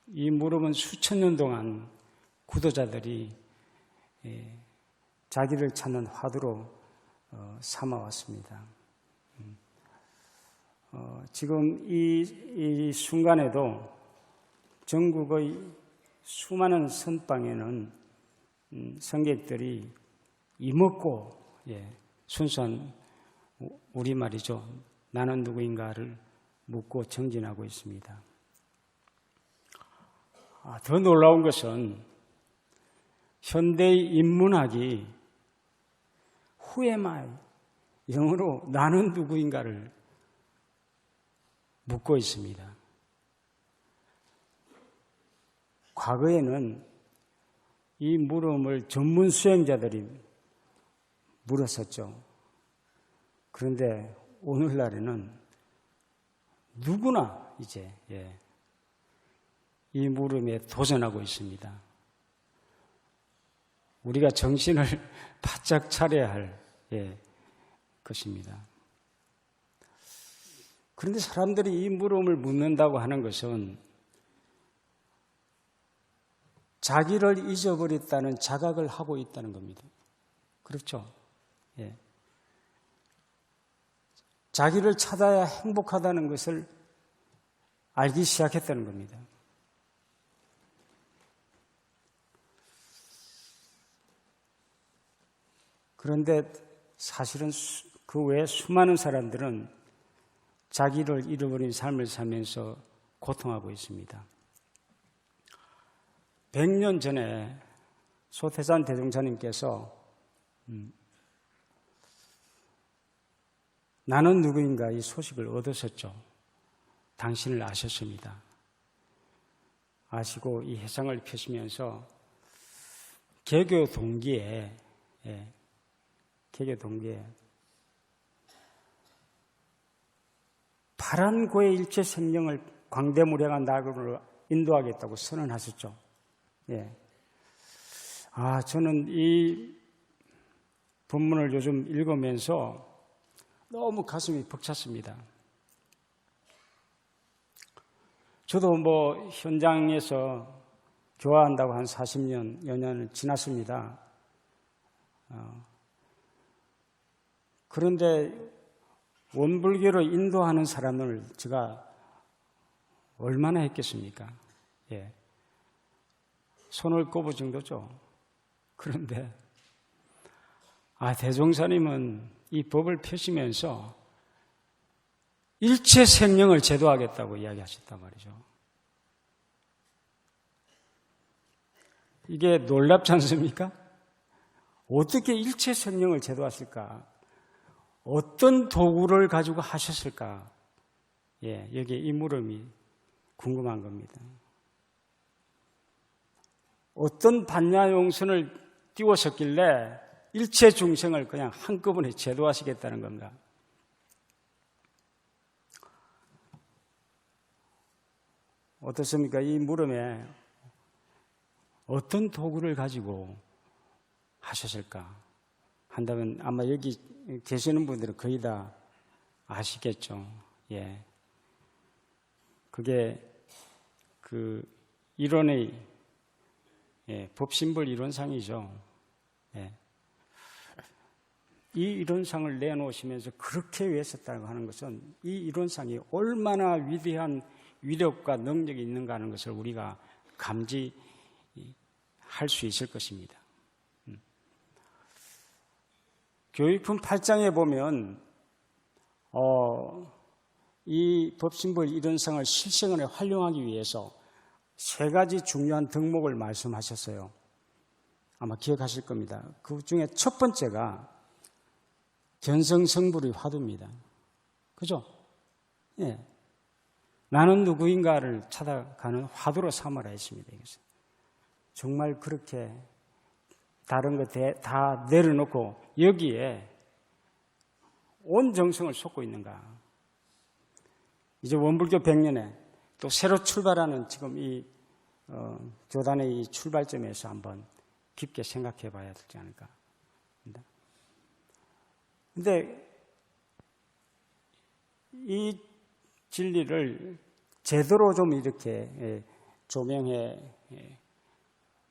이 무릎은 수천 년 동안 구도자들이 자기를 찾는 화두로 삼아왔습니다. 지금 이 순간에도 전국의 수많은 선방에는 성객들이 이먹고 순수한 우리말이죠. 나는 누구인가를 묻고 정진하고 있습니다. 더 놀라운 것은 현대의 인문학이 Who am I? 영어로 나는 누구인가를 묻고 있습니다. 과거에는 이 물음을 전문 수행자들이 물었었죠. 그런데 오늘날에는 누구나 이제 이 물음에 도전하고 있습니다. 우리가 정신을 바짝 차려야 할 것입니다. 그런데 사람들이 이 물음을 묻는다고 하는 것은 자기를 잊어버렸다는 자각을 하고 있다는 겁니다. 그렇죠? 자기를 찾아야 행복하다는 것을 알기 시작했다는 겁니다. 그런데 사실은 그 외에 수많은 사람들은 자기를 잃어버린 삶을 살면서 고통하고 있습니다. 100년 전에 소태산 대종사님께서 나는 누구인가 이 소식을 얻으셨죠. 당신을 아셨습니다. 아시고 이 해상을 펴시면서 개교 동기에 파란 고의 일체 생명을 광대무량한 낙으로 인도하겠다고 선언하셨죠. 저는 이 본문을 요즘 읽으면서 너무 가슴이 벅찼습니다. 저도 현장에서 교화한다고 한 40여 년을 지났습니다. 그런데 원불교로 인도하는 사람을 제가 얼마나 했겠습니까? 손을 꼽을 정도죠. 그런데 대종사님은 이 법을 펴시면서 일체 생명을 제도하겠다고 이야기하셨단 말이죠. 이게 놀랍지 않습니까? 어떻게 일체 생명을 제도하실까? 어떤 도구를 가지고 하셨을까? 여기에 이 물음이 궁금한 겁니다. 어떤 반야용선을 띄우셨길래 일체 중생을 그냥 한꺼번에 제도하시겠다는 건가? 어떻습니까? 이 물음에 어떤 도구를 가지고 하셨을까? 한다면 아마 여기 계시는 분들은 거의 다 아시겠죠. 그게 그 이론의 법신불 이론상이죠. 이 이론상을 내놓으시면서 그렇게 외쳤다고 하는 것은 이 이론상이 얼마나 위대한 위력과 능력이 있는가 하는 것을 우리가 감지할 수 있을 것입니다. 교육품 8장에 보면 이 법신불 이론상을 실생활에 활용하기 위해서 3가지 중요한 덕목을 말씀하셨어요. 아마 기억하실 겁니다. 그 중에 첫 번째가 견성성불의 화두입니다. 그죠? 나는 누구인가를 찾아가는 화두로 삼으라 했습니다. 이것은. 정말 그렇게 다른 것 다 내려놓고 여기에 온 정성을 쏟고 있는가? 이제 원불교 100년에 또 새로 출발하는 지금 이 교단의 이 출발점에서 한번 깊게 생각해 봐야 되지 않을까. 근데 이 진리를 제대로 좀 이렇게 조명해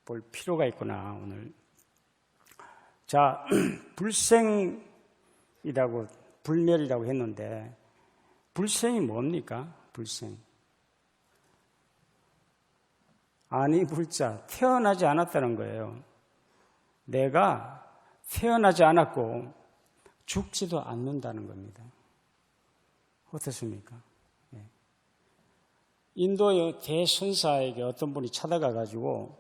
볼 필요가 있구나, 오늘. 자, 불생이라고, 불멸이라고 했는데, 불생이 뭡니까? 불생. 아니, 불자, 태어나지 않았다는 거예요. 내가 태어나지 않았고, 죽지도 않는다는 겁니다. 어떻습니까? 인도의 대선사에게 어떤 분이 찾아가가지고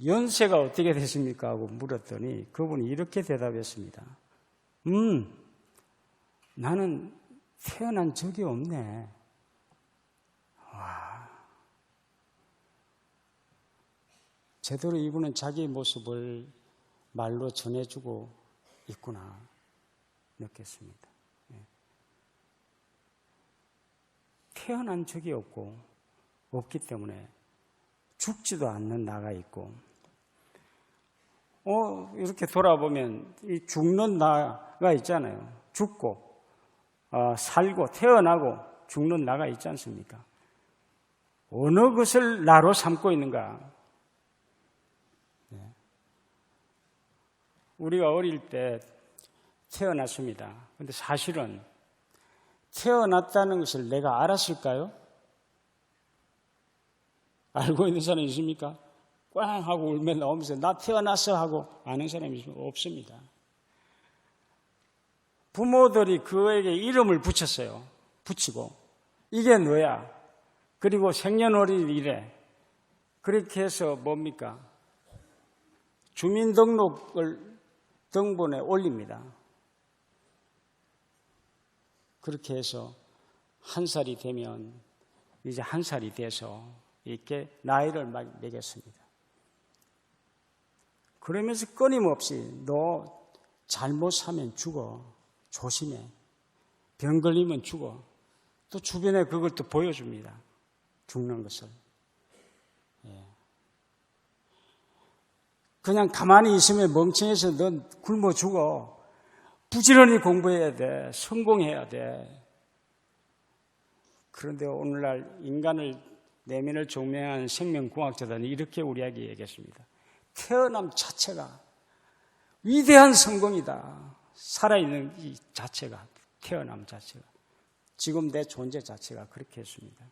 연세가 어떻게 되십니까? 하고 물었더니 그분이 이렇게 대답했습니다. 나는 태어난 적이 없네. 와. 제대로 이분은 자기 모습을 말로 전해주고 있구나 느꼈습니다. 태어난 적이 없기 때문에 죽지도 않는 나가 있고, 이렇게 돌아보면 이 죽는 나가 있잖아요. 죽고, 살고, 태어나고 죽는 나가 있지 않습니까? 어느 것을 나로 삼고 있는가? 우리가 어릴 때 태어났습니다. 그런데 사실은 태어났다는 것을 내가 알았을까요? 알고 있는 사람이 있습니까? 꽝 하고 울며 나오면서 나 태어났어 하고 아는 사람이 없습니다. 부모들이 그에게 이름을 붙였어요. 붙이고 이게 너야. 그리고 생년월일이래. 그렇게 해서 뭡니까? 주민등록을 등본에 올립니다. 그렇게 해서 한 살이 되면 이제 한 살이 돼서 이렇게 나이를 매겼습니다. 그러면서 끊임없이 너 잘못 사면 죽어. 조심해. 병 걸리면 죽어. 또 주변에 그걸 또 보여줍니다. 죽는 것을. 그냥 가만히 있으면 멍청해서 넌 굶어 죽어. 부지런히 공부해야 돼. 성공해야 돼. 그런데 오늘날 인간을 내면을 증명하는 생명공학자들은 이렇게 우리에게 얘기했습니다. 태어남 자체가 위대한 성공이다. 살아있는 이 자체가, 태어남 자체가. 지금 내 존재 자체가 그렇게 했습니다.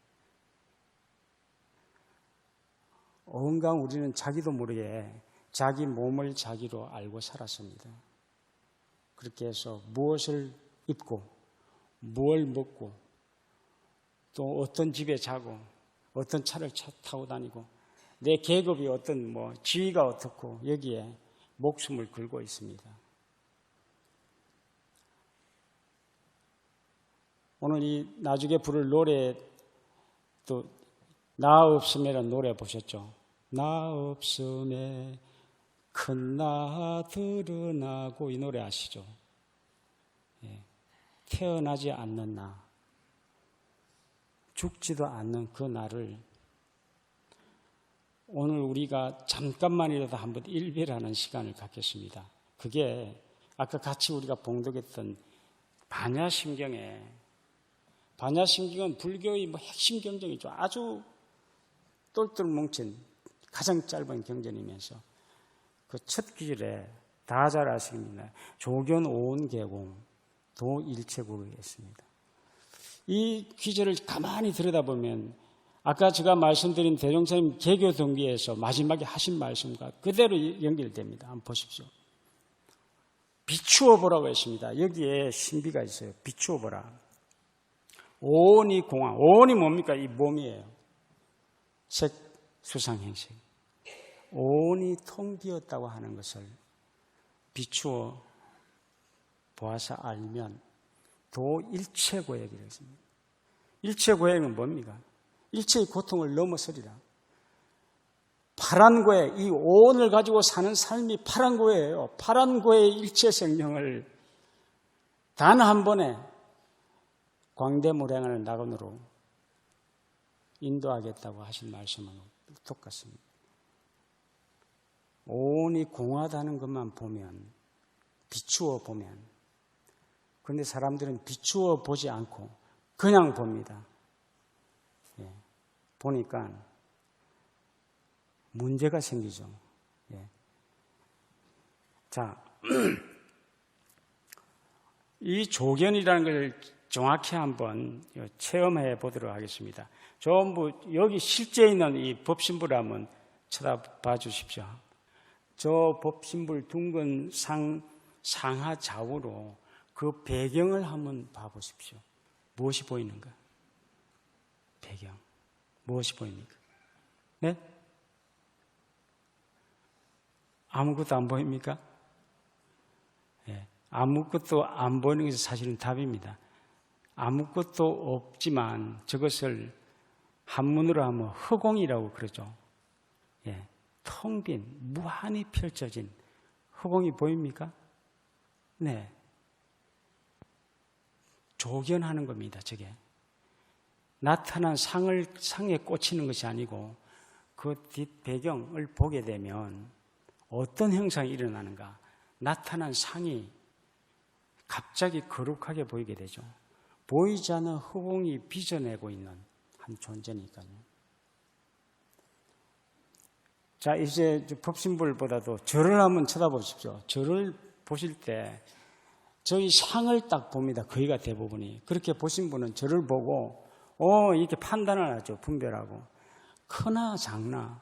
온갖 우리는 자기도 모르게 자기 몸을 자기로 알고 살았습니다. 그렇게 해서 무엇을 입고, 무엇을 먹고, 또 어떤 집에 자고, 어떤 차를 타고 다니고, 내 계급이 어떤 지위가 어떻고 여기에 목숨을 걸고 있습니다. 오늘 이 나중에 부를 노래 또 나 없음에라는 노래 보셨죠? 나 없음에 큰 나 드러나고 이 노래 아시죠? 태어나지 않는 나, 죽지도 않는 그 나를 오늘 우리가 잠깐만이라도 한번 일별하는 시간을 갖겠습니다. 그게 아까 같이 우리가 봉독했던 반야심경에, 반야심경은 불교의 핵심 경전이죠. 아주 똘똘 뭉친 가장 짧은 경전이면서 그 첫 귀절에 다 잘 아십니다. 조견 오온계공 도일체구를 했습니다. 이 귀절을 가만히 들여다보면 아까 제가 말씀드린 대종사님 개교 동기에서 마지막에 하신 말씀과 그대로 연결됩니다. 한번 보십시오. 비추어 보라고 했습니다. 여기에 신비가 있어요. 비추어 보라. 오온이 공황. 오온이 뭡니까? 이 몸이에요. 색, 수상, 행식. 오온이 텅 비었다고 하는 것을 비추어 보아서 알면 도일체고액이라고 했습니다. 일체고액은 뭡니까? 일체의 고통을 넘어서리라. 파란 고액, 이 오온을 가지고 사는 삶이 파란 고액이에요. 파란 고액의 일체 생명을 단 한 번에 광대무량하는 낙원으로 인도하겠다고 하신 말씀은 똑같습니다. 오온이 공하다는 것만 보면, 비추어 보면, 그런데 사람들은 비추어 보지 않고 그냥 봅니다. 보니까 문제가 생기죠. 예. 자, 이 조견이라는 걸 정확히 한번 체험해 보도록 하겠습니다. 전부 여기 실제 있는 이 법신부를 한번 쳐다봐 주십시오. 저 법신불 둥근 상하 좌우로 그 배경을 한번 봐보십시오. 무엇이 보이는가? 배경. 무엇이 보입니까? 네? 아무것도 안 보입니까? 네. 아무것도 안 보이는 것이 사실은 답입니다. 아무것도 없지만 저것을 한문으로 하면 허공이라고 그러죠. 예. 텅 빈, 무한히 펼쳐진 허공이 보입니까? 네. 조견하는 겁니다, 저게. 나타난 상에 꽂히는 것이 아니고 그 뒷배경을 보게 되면 어떤 현상이 일어나는가? 나타난 상이 갑자기 거룩하게 보이게 되죠. 보이지 않는 허공이 빚어내고 있는 한 존재니까요. 자, 이제 법신불보다도 절을 한번 쳐다보십시오. 절을 보실 때 저희 상을 딱 봅니다. 거의가 대부분이. 그렇게 보신 분은 절을 보고 이렇게 판단을 하죠. 분별하고. 크나 작나,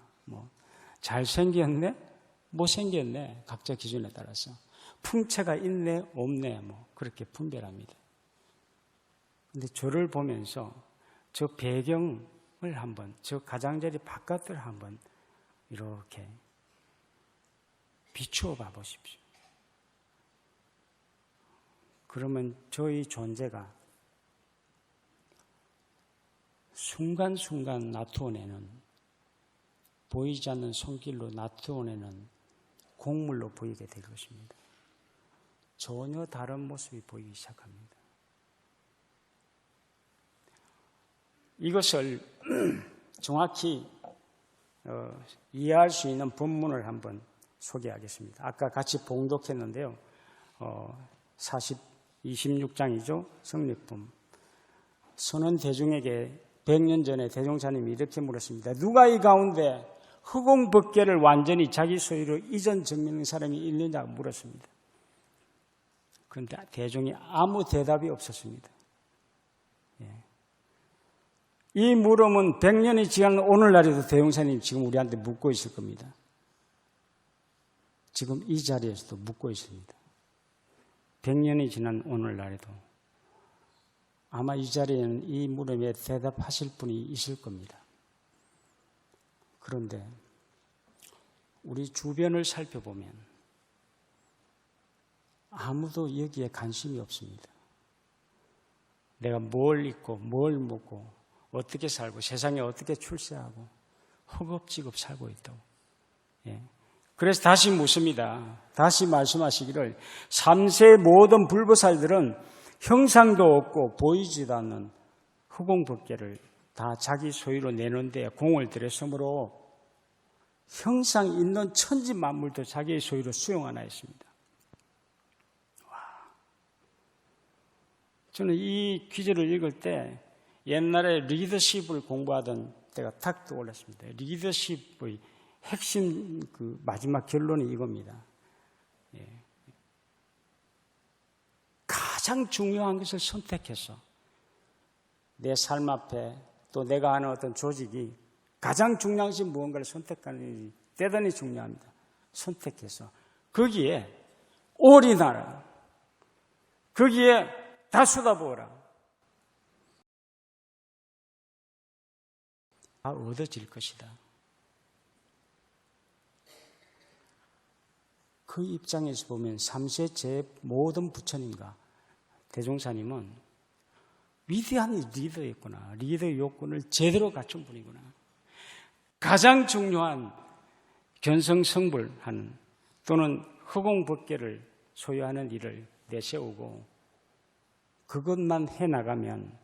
잘생겼네, 못생겼네, 각자 기준에 따라서. 풍채가 있네, 없네, 그렇게 분별합니다. 근데 절을 보면서 저 배경을 한번, 저 가장자리 바깥을 한번 이렇게 비추어 봐 보십시오. 그러면 저희 존재가 순간순간 나타내는, 보이지 않는 손길로 나타내는 곡물로 보이게 될 것입니다. 전혀 다른 모습이 보이기 시작합니다. 이것을 정확히 이해할 수 있는 본문을 한번 소개하겠습니다. 아까 같이 봉독했는데요. 26장이죠. 성립품. 선원 대중에게 100년 전에 대종사님이 이렇게 물었습니다. 누가 이 가운데 허공법계를 완전히 자기 소유로 이전 정리하는 사람이 있느냐고 물었습니다. 그런데 대중이 아무 대답이 없었습니다. 이 물음은 100년이 지난 오늘날에도 대종사님 지금 우리한테 묻고 있을 겁니다. 지금 이 자리에서도 묻고 있습니다. 100년이 지난 오늘날에도 아마 이 자리에는 이 물음에 대답하실 분이 있을 겁니다. 그런데 우리 주변을 살펴보면 아무도 여기에 관심이 없습니다. 내가 뭘 입고 뭘 먹고 어떻게 살고 세상에 어떻게 출세하고 허겁지겁 살고 있다고. 그래서 다시 묻습니다. 다시 말씀하시기를 3세 모든 불보살들은 형상도 없고 보이지도 않는 허공법계를 다 자기 소유로 내는 데 공을 들였으므로 형상 있는 천지 만물도 자기의 소유로 수용하나 했습니다. 저는 이 귀절을 읽을 때 옛날에 리더십을 공부하던 때가 탁 떠올랐습니다. 리더십의 핵심 마지막 결론이 이겁니다. 가장 중요한 것을 선택해서 내 삶 앞에 또 내가 하는 어떤 조직이 가장 중요한 것이 무언가를 선택하는 일이 대단히 중요합니다. 선택해서 거기에 올인하라. 거기에 다 쏟아부어라. 다 얻어질 것이다. 그 입장에서 보면 3세 제 모든 부처님과 대종사님은 위대한 리더였구나. 리더의 요건을 제대로 갖춘 분이구나. 가장 중요한 견성성불하는 또는 허공법계를 소유하는 일을 내세우고 그것만 해나가면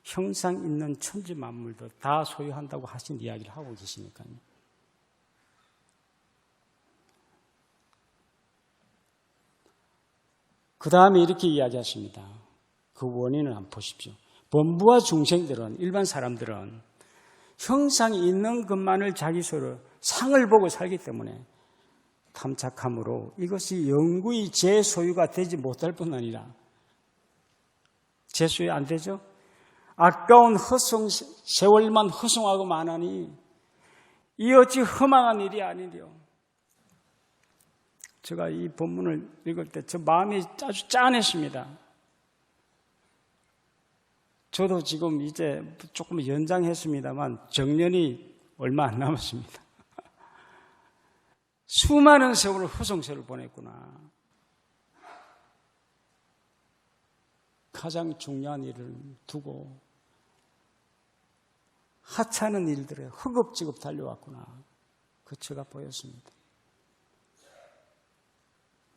형상 있는 천지 만물도 다 소유한다고 하신 이야기를 하고 계시니까요. 그 다음에 이렇게 이야기하십니다. 그 원인을 한번 보십시오. 범부와 중생들은, 일반 사람들은 형상이 있는 것만을 자기 소유로 상을 보고 살기 때문에 탐착함으로 이것이 영구히 제 소유가 되지 못할 뿐 아니라 제 소유 안 되죠? 아까운 세월만 허송하고 만하니 이 어찌 허망한 일이 아니려. 제가 이 본문을 읽을 때 저 마음이 아주 짠했습니다. 저도 지금 이제 조금 연장했습니다만 정년이 얼마 안 남았습니다. 수많은 세월을 허송세를 보냈구나. 가장 중요한 일을 두고 하찮은 일들에 허겁지겁 달려왔구나. 그 제가 보였습니다.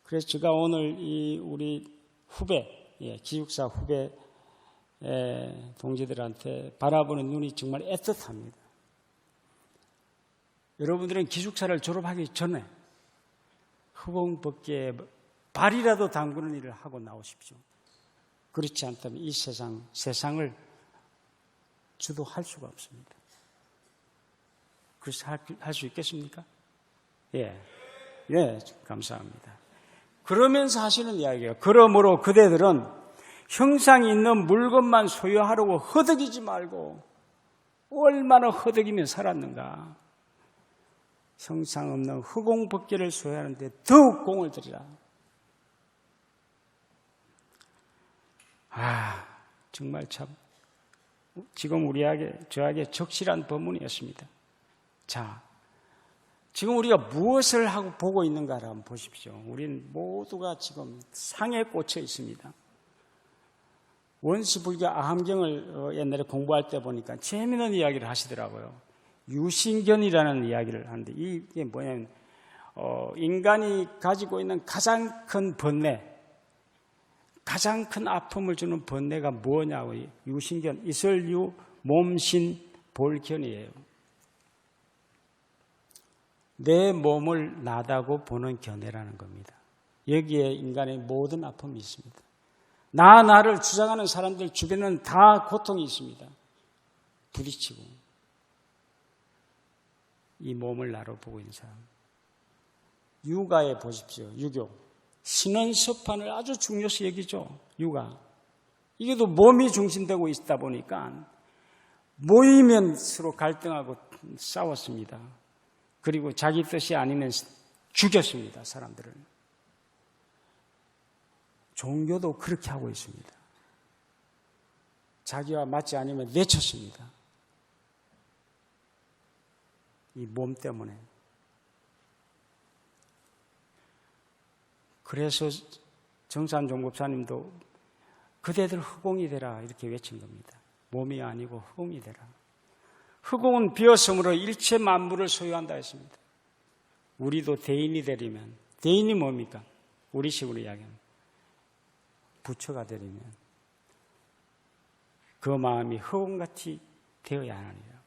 그래서 제가 오늘 이 우리 후배, 기숙사 후배 동지들한테 바라보는 눈이 정말 애틋합니다. 여러분들은 기숙사를 졸업하기 전에 허공벗기에 발이라도 담그는 일을 하고 나오십시오. 그렇지 않다면 이 세상을 주도할 수가 없습니다. 그래서 할 수 있겠습니까? 예, 감사합니다. 그러면서 하시는 이야기예요. 그러므로 그대들은 형상이 있는 물건만 소유하려고 허덕이지 말고 얼마나 허덕이며 살았는가. 형상 없는 허공벗기를 소유하는데 더욱 공을 들이라. 정말 참 지금 저에게 적실한 본문이었습니다. 자, 지금 우리가 무엇을 하고 보고 있는가를 한번 보십시오. 우린 모두가 지금 상에 꽂혀 있습니다. 원시불교 아함경을 옛날에 공부할 때 보니까 재미있는 이야기를 하시더라고요. 유신견이라는 이야기를 하는데 이게 뭐냐면 인간이 가지고 있는 가장 큰 번뇌, 가장 큰 아픔을 주는 번뇌가 뭐냐고. 유신견, 이설유, 몸신, 볼견이에요. 내 몸을 나다고 보는 견해라는 겁니다. 여기에 인간의 모든 아픔이 있습니다. 나를 주장하는 사람들 주변에는 다 고통이 있습니다. 부딪히고. 이 몸을 나로 보고 있는 사람. 육아에 보십시오. 유교. 신원섭판을 아주 중요시 여기죠. 육아. 이게도 몸이 중심되고 있다 보니까 모이면 서로 갈등하고 싸웠습니다. 그리고 자기 뜻이 아니면 죽였습니다. 사람들을. 종교도 그렇게 하고 있습니다. 자기와 맞지 않으면 내쳤습니다. 이 몸 때문에. 그래서 정산 종법사님도 그대들 흑공이 되라 이렇게 외친 겁니다. 몸이 아니고 흑공이 되라. 흑공은 비었으므로 일체 만물을 소유한다 했습니다. 우리도 대인이 되려면, 대인이 뭡니까? 우리식으로 이야기하면 부처가 되려면 그 마음이 흑공같이 되어야 하느니라.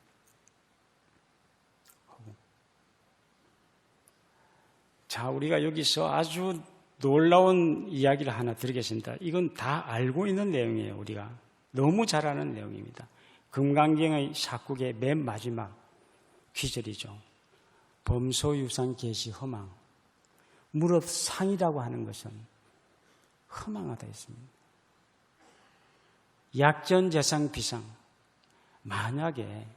자, 우리가 여기서 아주 놀라운 이야기를 하나 드리겠습니다. 이건 다 알고 있는 내용이에요. 우리가 너무 잘 아는 내용입니다. 금강경의 샤국의 맨 마지막 귀절이죠. 범소유상 계시 허망. 무릇 상이라고 하는 것은 허망하다 했습니다. 약전재상 비상. 만약에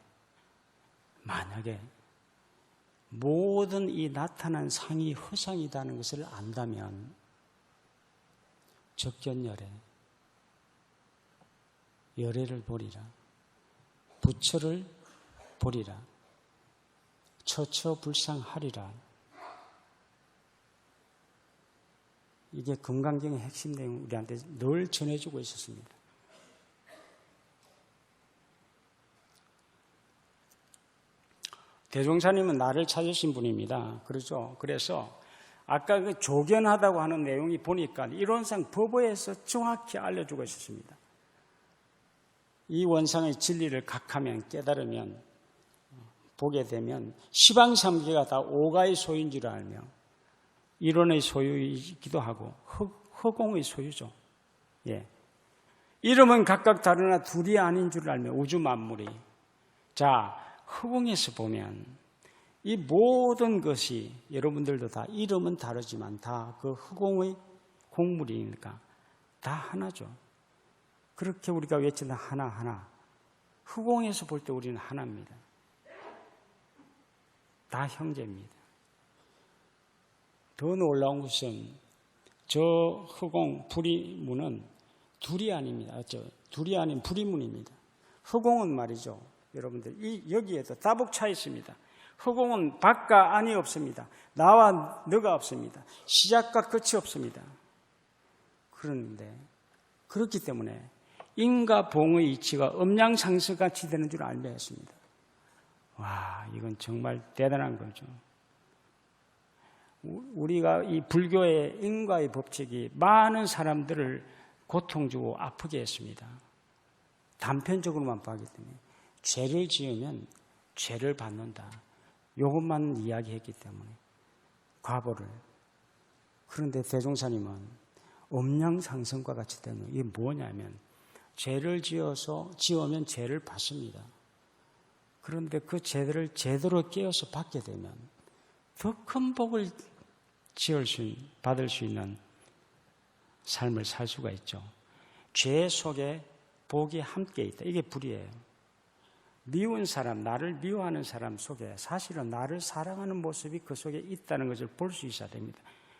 모든 이 나타난 상이 허상이라는 것을 안다면 적견열애, 열애를 보리라. 부처를 보리라. 처처불상하리라. 이게 금강경의 핵심 내용 우리한테 늘 전해주고 있었습니다. 대종사님은 나를 찾으신 분입니다. 그렇죠? 그래서 아까 그 조견하다고 하는 내용이 보니까 이론상 법어에서 정확히 알려주고 있었습니다. 이 원상의 진리를 각하면 깨달으면 보게 되면 시방삼계가 다 오가의 소유인 줄 알며 이론의 소유이기도 하고 허공의 소유죠. 예. 이름은 각각 다르나 둘이 아닌 줄 알며 우주 만물이. 자, 허공에서 보면 이 모든 것이 여러분들도 다 이름은 다르지만 다 그 흑공의 곡물이니까 다 하나죠. 그렇게 우리가 외치는 하나하나, 흑공에서 볼 때 우리는 하나입니다. 다 형제입니다. 더 놀라운 것은 저 흑공 불이문은 둘이 아닙니다. 둘이 아닌 불이문입니다. 흑공은 말이죠. 여러분들 여기에도 다복차 있습니다. 흑공은 밖과 안이 없습니다. 나와 너가 없습니다. 시작과 끝이 없습니다. 그런데 그렇기 때문에 인과 봉의 이치가 음양상서같이 되는 줄 알게 했습니다. 와, 이건 정말 대단한 거죠. 우리가 이 불교의 인과의 법칙이 많은 사람들을 고통 주고 아프게 했습니다. 단편적으로만 보기 때문에 죄를 지으면 죄를 받는다. 이것만 이야기했기 때문에 과보를. 그런데 대종사님은 음양상성과 같이 되는 이게 뭐냐면 죄를 지으면 죄를 받습니다. 그런데 그 죄를 제대로 깨어서 받게 되면 더 큰 복을 받을 수 있는 삶을 살 수가 있죠. 죄 속에 복이 함께 있다. 이게 불이에요. 미운 사람, 나를 미워하는 사람 속에 사실은 나를 사랑하는 모습이 그 속에 있다는 것을 볼 수 있어야 됩니다.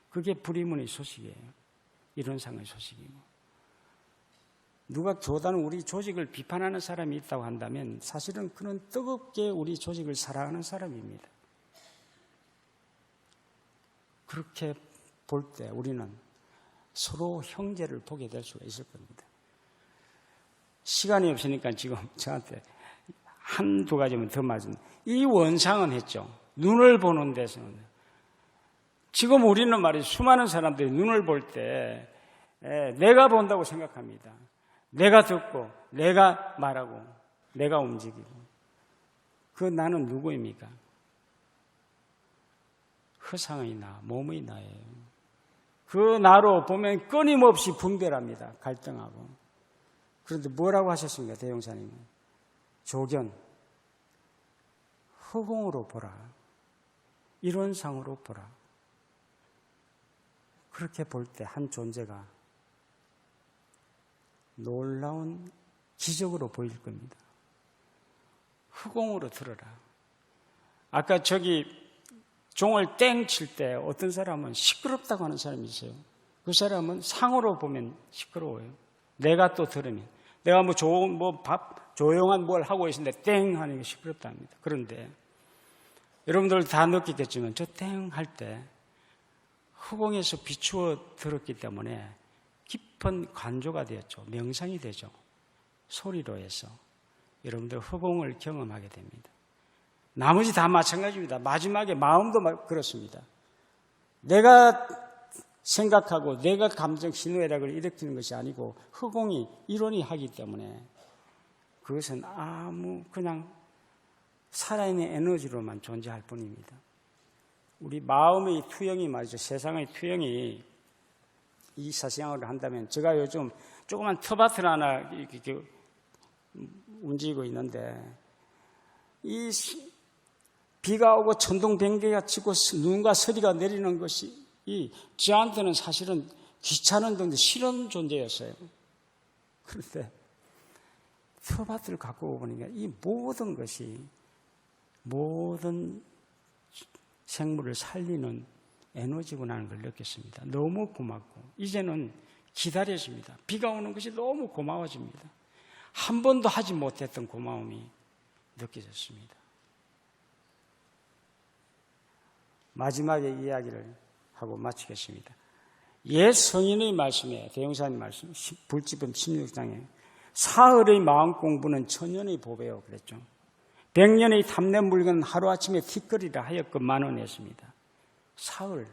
그게 불이문의 소식이에요. 이런 상의 소식이고. 누가 교단 우리 조직을 비판하는 사람이 있다고 한다면 사실은 그는 뜨겁게 우리 조직을 사랑하는 사람입니다. 그렇게 볼 때 우리는 서로 형제를 보게 될 수가 있을 겁니다. 시간이 없으니까 지금 저한테 한두 가지만 더 맞은. 이 원상은 했죠. 눈을 보는 데서는. 지금 우리는 말이죠. 수많은 사람들이 눈을 볼 때 내가 본다고 생각합니다. 내가 듣고, 내가 말하고, 내가 움직이고. 그 나는 누구입니까? 허상의 나, 몸의 나예요. 그 나로 보면 끊임없이 분별합니다. 갈등하고. 그런데 뭐라고 하셨습니까? 대종사님은. 조견, 흑공으로 보라. 이론상으로 보라. 그렇게 볼 때 한 존재가 놀라운 기적으로 보일 겁니다. 흑공으로 들어라. 아까 저기 종을 땡 칠 때 어떤 사람은 시끄럽다고 하는 사람이 있어요. 그 사람은 상으로 보면 시끄러워요. 내가 또 들으면. 내가 조용한 뭘 하고 있는데 땡 하는 게 시끄럽다 합니다. 그런데 여러분들 다 느끼겠지만 저 땡 할 때 흑공에서 비추어 들었기 때문에 깊은 관조가 되었죠. 명상이 되죠. 소리로 해서 여러분들 흑공을 경험하게 됩니다. 나머지 다 마찬가지입니다. 마지막에 마음도 그렇습니다. 내가 생각하고 내가 감정 신호애락을 일으키는 것이 아니고 흑공이 이론이 하기 때문에 그것은 그냥 살아있는 에너지로만 존재할 뿐입니다. 우리 마음의 투영이 말이죠. 세상의 투영이 이 사상을 한다면 제가 요즘 조그만 터밭을 하나 이렇게 움직이고 있는데 이 비가 오고 천둥번개가 치고 눈과 서리가 내리는 것이 저한테는 사실은 귀찮은 정도 싫은 존재였어요. 그런데 터밭을 갖고 보니까 이 모든 것이 모든 생물을 살리는 에너지구나 하는 걸 느꼈습니다. 너무 고맙고 이제는 기다려집니다. 비가 오는 것이 너무 고마워집니다. 한 번도 하지 못했던 고마움이 느껴졌습니다. 마지막에 이야기를 하고 마치겠습니다. 옛 성인의 말씀에 대용사님 말씀 불지품 16장에 사흘의 마음 공부는 천년의 보배요 그랬죠. 100년의 탐낸 물건 하루아침에 티끌이라 하였건만은 했습니다. 사흘.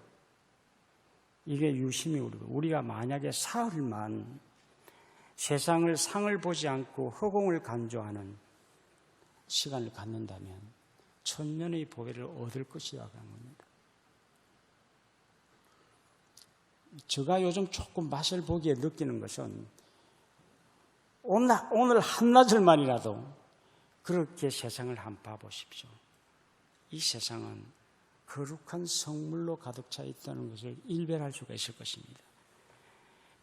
이게 유심히 우리가 만약에 사흘만 세상을 상을 보지 않고 허공을 간주하는 시간을 갖는다면 천년의 보배를 얻을 것이라고 하는 겁니다. 제가 요즘 조금 맛을 보기에 느끼는 것은 오늘 한나절만이라도 그렇게 세상을 한번 봐보십시오. 이 세상은 거룩한 성물로 가득 차 있다는 것을 일별할 수가 있을 것입니다.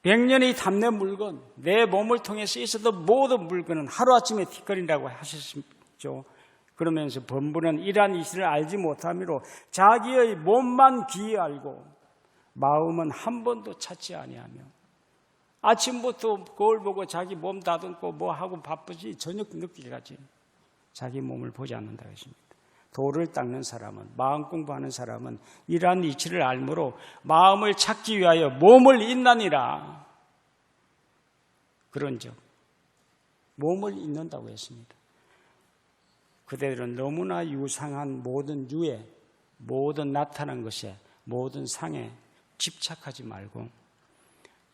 100년이 담는 물건, 내 몸을 통해서 있어도 모든 물건은 하루아침에 틱거린다고 하셨죠. 그러면서 범부는 이러한 이치를 알지 못함으로 자기의 몸만 귀히 알고 마음은 한 번도 찾지 아니하며, 아침부터 거울 보고 자기 몸 다듬고 뭐 하고 바쁘지 저녁 늦게까지 자기 몸을 보지 않는다 했습니다. 돌을 닦는 사람은, 마음 공부하는 사람은 이러한 이치를 알므로 마음을 찾기 위하여 몸을 잇나니라. 그런즉 몸을 잇는다고 했습니다. 그대들은 너무나 유상한 모든 유에, 모든 나타난 것에, 모든 상에 집착하지 말고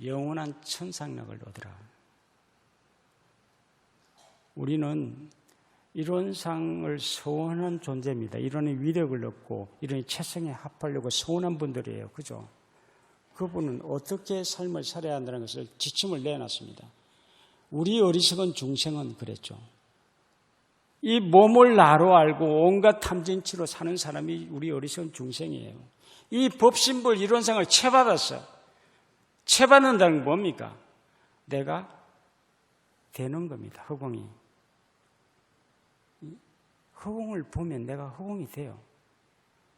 영원한 천상락을 얻으라. 우리는 이런 상을 소원한 존재입니다. 이런 위력을 얻고 이런 체성에 합하려고 소원한 분들이에요. 그죠? 그분은 어떻게 삶을 살아야 한다는 것을 지침을 내놨습니다. 우리 어리석은 중생은 그랬죠. 이 몸을 나로 알고 온갖 탐진치로 사는 사람이 우리 어리석은 중생이에요. 이 법신불 이론상을 채받았어. 채받는다는 건 뭡니까? 내가 되는 겁니다. 허공이. 허공을 보면 내가 허공이 돼요.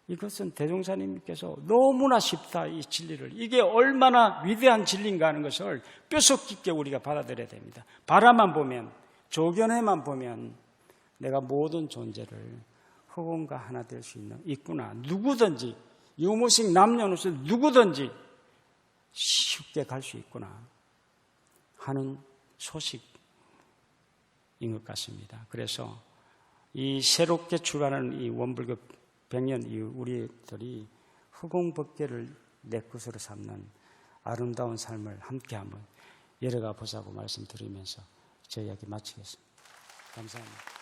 이것은 대종사님께서 너무나 쉽다, 이 진리를. 이게 얼마나 위대한 진리인가 하는 것을 뼛속 깊게 우리가 받아들여야 됩니다. 바라만 보면, 조견해만 보면 내가 모든 존재를 허공과 하나 될 수 있구나. 누구든지, 유무식 남녀노소 누구든지 쉽게 갈 수 있구나 하는 소식인 것 같습니다. 그래서 이 새롭게 출발하는 이 원불교 100년 이후 우리들이 허공법계를 내 것으로 삼는 아름다운 삶을 함께 한번 열어가 보자고 말씀드리면서 제 이야기 마치겠습니다. 감사합니다.